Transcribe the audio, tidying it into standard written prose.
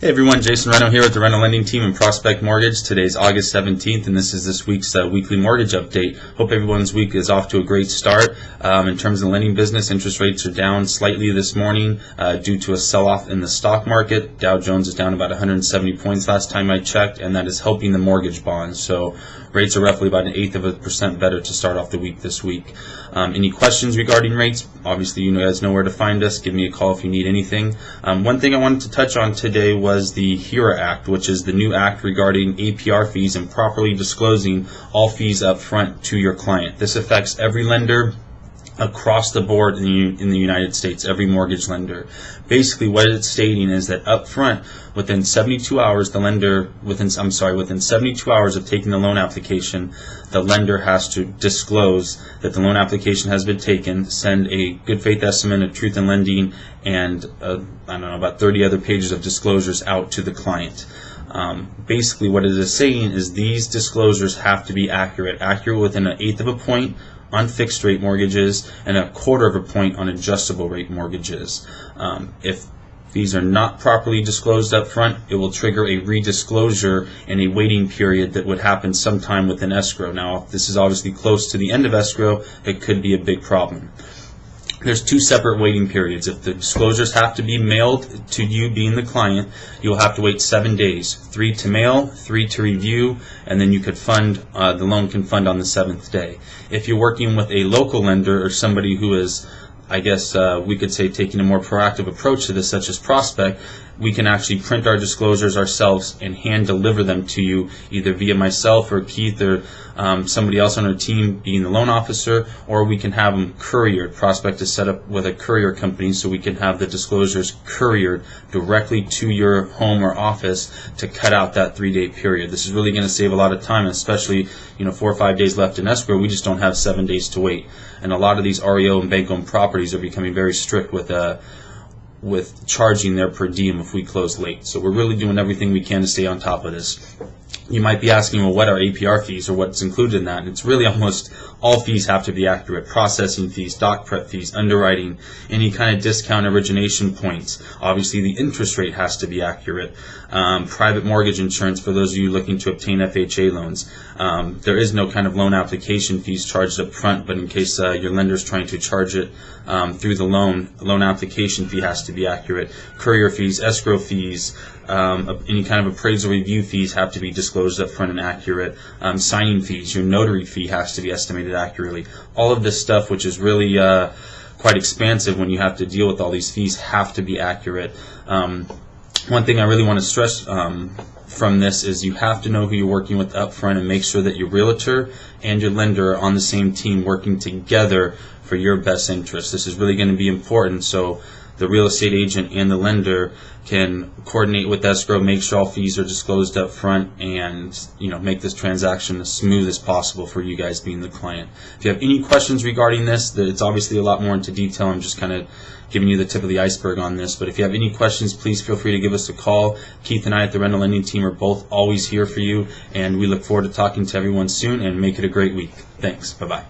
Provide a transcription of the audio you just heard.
Hey everyone, Jason Reno here with the Rental Lending Team and Prospect Mortgage. Today's August 17th and this is this week's weekly mortgage update. Hope everyone's week is off to a great start. In terms of the lending business, interest rates are down slightly this morning due to a sell-off in the stock market. Dow Jones is down about 170 points last time I checked, and that is helping the mortgage bonds. So rates are roughly about 1/8% better to start off the week this week. Any questions regarding rates? Obviously, you guys know where to find us. Give me a call if you need anything. One thing I wanted to touch on today was the HERA Act, which is the new act regarding APR fees and properly disclosing all fees up front to your client. This affects every lender across the board in the United States, every mortgage lender. Basically, what it's stating is that up front, within 72 hours, within 72 hours of taking the loan application, the lender has to disclose that the loan application has been taken, send a good faith estimate of truth in lending, and about 30 other pages of disclosures out to the client. Basically, what it is saying is these disclosures have to be accurate within 1/8 of a point on fixed rate mortgages and 1/4 of a point on adjustable rate mortgages. If these are not properly disclosed up front, it will trigger a redisclosure and a waiting period that would happen sometime within escrow. Now, if this is obviously close to the end of escrow, it could be a big problem. There's two separate waiting periods. If the disclosures have to be mailed to you, being the client, you'll have to wait 7 days. 3 to mail, 3 to review, and then you could fund, the loan can fund on the 7th day. If you're working with a local lender or somebody who is, we could say, taking a more proactive approach to this, such as Prospect, we can actually print our disclosures ourselves and hand deliver them to you, either via myself or Keith or somebody else on our team being the loan officer, or we can have them couriered. Prospect is set up with a courier company, so we can have the disclosures couriered directly to your home or office to cut out that 3-day period. This is really going to save a lot of time, especially 4 or 5 days left in escrow. We just don't have 7 days to wait. And a lot of these REO and bank-owned properties are becoming very strict with charging their per diem if we close late. So we're really doing everything we can to stay on top of this. You might be asking, well, what are APR fees or what's included in that? And it's really almost all fees have to be accurate. Processing fees, doc prep fees, underwriting, any kind of discount origination points. Obviously, the interest rate has to be accurate. Private mortgage insurance for those of you looking to obtain FHA loans. There is no kind of loan application fees charged up front, but in case your lender is trying to charge it through the loan application fee has to be accurate. Courier fees, escrow fees, any kind of appraisal review fees have to be disclosed up front and accurate. Signing fees, your notary fee has to be estimated accurately. All of this stuff, which is really quite expansive when you have to deal with all these fees, have to be accurate. One thing I really want to stress from this is you have to know who you're working with up front and make sure that your realtor and your lender are on the same team working together for your best interest. This is really going to be important, so the real estate agent and the lender can coordinate with escrow, make sure all fees are disclosed up front, and make this transaction as smooth as possible for you guys being the client. If you have any questions regarding this, it's obviously a lot more into detail. I'm just kind of giving you the tip of the iceberg on this, but if you have any questions, please feel free to give us a call. Keith and I at the Rental Lending Team are both always here for you, and we look forward to talking to everyone soon, and make it a great week. Thanks. Bye-bye.